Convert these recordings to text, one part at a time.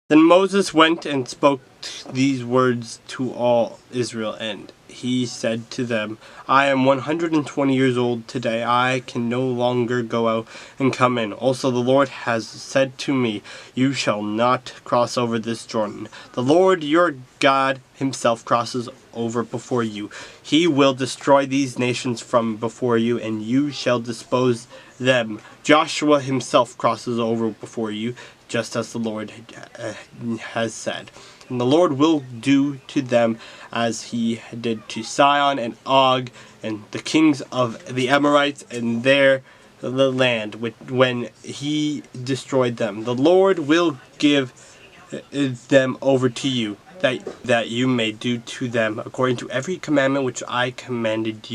Then Moses went and spoke these words to all Israel, and he said to them, I am 120 years old today. I can no longer go out and come in. Also the Lord has said to me, you shall not cross over this Jordan. The Lord your God himself crosses over before you. He will destroy these nations from before you, and you shall dispose them. Joshua himself crosses over before you, just as the Lord has said. And the Lord will do to them as he did to Sihon and Og and the kings of the Amorites and the land when he destroyed them. The Lord will give them over to you, that you may do to them according to every commandment which I commanded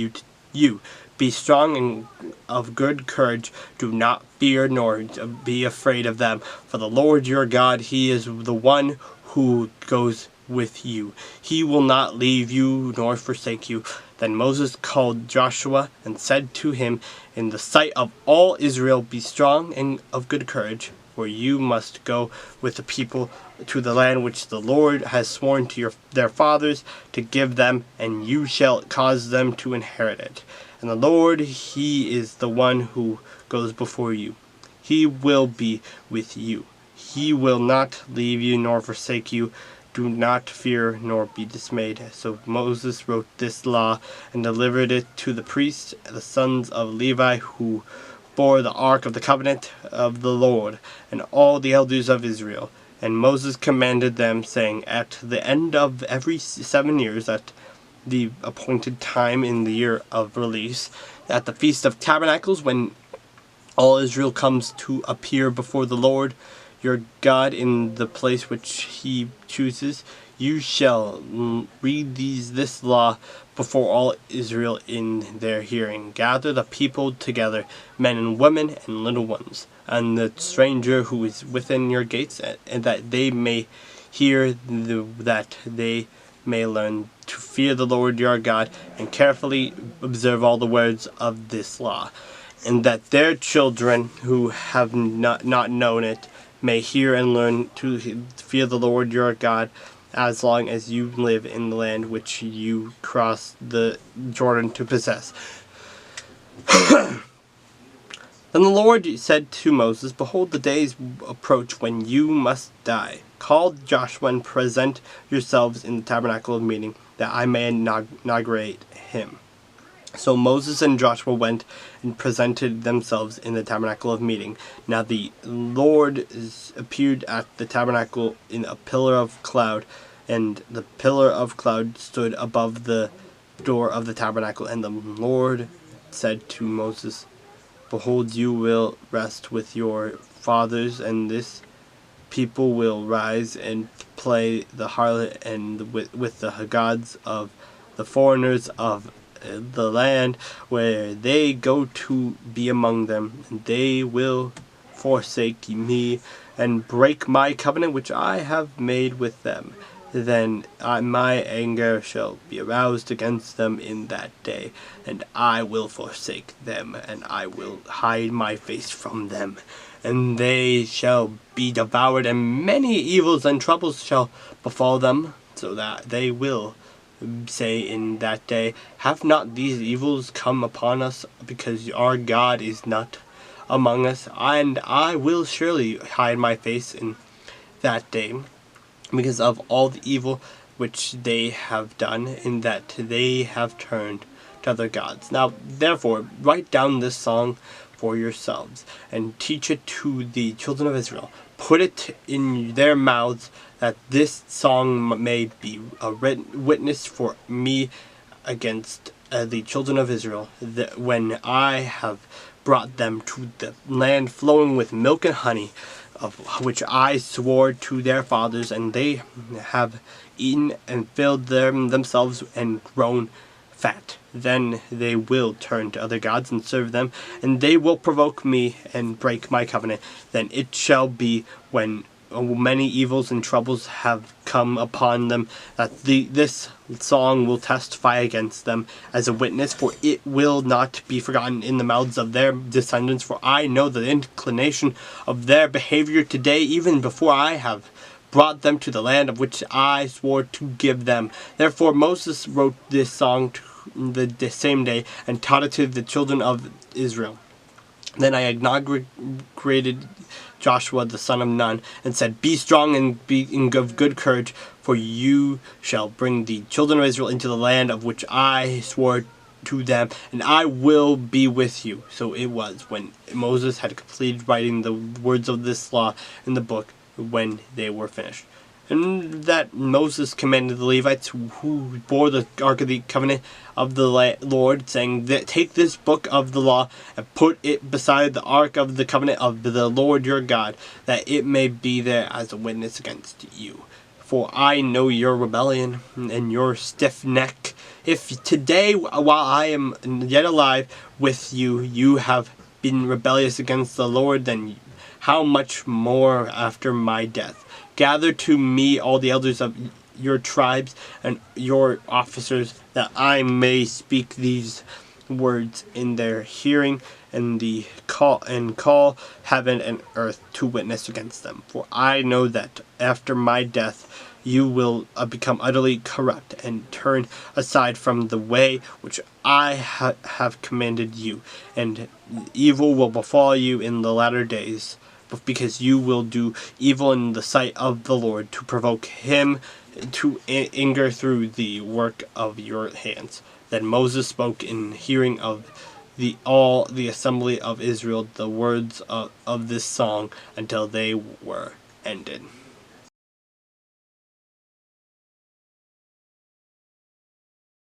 you. Be strong and of good courage. Do not fear nor be afraid of them. For the Lord your God, he is the one who goes with you. He will not leave you nor forsake you. Then Moses called Joshua and said to him in the sight of all Israel, be strong and of good courage, for you must go with the people to the land which the Lord has sworn to their fathers to give them, and you shall cause them to inherit it. And the Lord, he is the one who goes before you. He will be with you. He will not leave you nor forsake you. Do not fear nor be dismayed. So Moses wrote this law and delivered it to the priests, the sons of Levi, who bore the ark of the covenant of the Lord, and all the elders of Israel. And Moses commanded them, saying, at the end of every 7 years, at the appointed time in the year of release, at the Feast of Tabernacles, when all Israel comes to appear before the Lord your God in the place which he chooses, you shall read this law before all Israel in their hearing. Gather the people together, men and women and little ones, and the stranger who is within your gates, and that they may hear, that they may learn to fear the Lord your God, and carefully observe all the words of this law, and that their children who have not known it may hear and learn to fear the Lord your God, as long as you live in the land which you cross the Jordan to possess. Then the Lord said to Moses, behold, the days approach when you must die. Call Joshua and present yourselves in the tabernacle of meeting, that I may inaugurate him. So Moses and Joshua went and presented themselves in the tabernacle of meeting. Now the Lord appeared at the tabernacle in a pillar of cloud, and the pillar of cloud stood above the door of the tabernacle. And the Lord said to Moses, behold, you will rest with your fathers, and this people will rise and play the harlot and with the gods of the foreigners of the land where they go to be among them, and they will forsake me and break my covenant which I have made with them. Then my anger shall be aroused against them in that day, and I will forsake them, and I will hide my face from them, and they shall be devoured, and many evils and troubles shall befall them, so that they will say in that day, have not these evils come upon us, because our God is not among us? And I will surely hide my face in that day, because of all the evil which they have done, in that they have turned to other gods. Now therefore write down this song for yourselves, and teach it to the children of Israel. Put it in their mouths, that this song may be a witness for me against the children of Israel, that when I have brought them to the land flowing with milk and honey, of which I swore to their fathers, and they have eaten and filled themselves and grown fat. Then they will turn to other gods and serve them, and they will provoke me and break my covenant. Then it shall be, when many evils and troubles have come upon them, that this song will testify against them as a witness, for it will not be forgotten in the mouths of their descendants. For I know the inclination of their behavior today, even before I have brought them to the land of which I swore to give them. Therefore Moses wrote this song the same day and taught it to the children of Israel. Then I inaugurated Joshua the son of Nun, and said, Be strong and be of good courage, for you shall bring the children of Israel into the land of which I swore to them, and I will be with you. So it was, when Moses had completed writing the words of this law in the book, when they were finished. And that Moses commanded the Levites who bore the ark of the covenant of the Lord, saying, Take this book of the law and put it beside the ark of the covenant of the Lord your God, that it may be there as a witness against you. For I know your rebellion and your stiff neck. If today, while I am yet alive with you, you have been rebellious against the Lord, then how much more after my death? Gather to me all the elders of your tribes and your officers, that I may speak these words in their hearing, and call heaven and earth to witness against them. For I know that after my death you will become utterly corrupt and turn aside from the way which I have commanded you, and evil will befall you in the latter days, because you will do evil in the sight of the Lord, to provoke him to anger through the work of your hands. Then Moses spoke in hearing of all the assembly of Israel the words of this song until they were ended.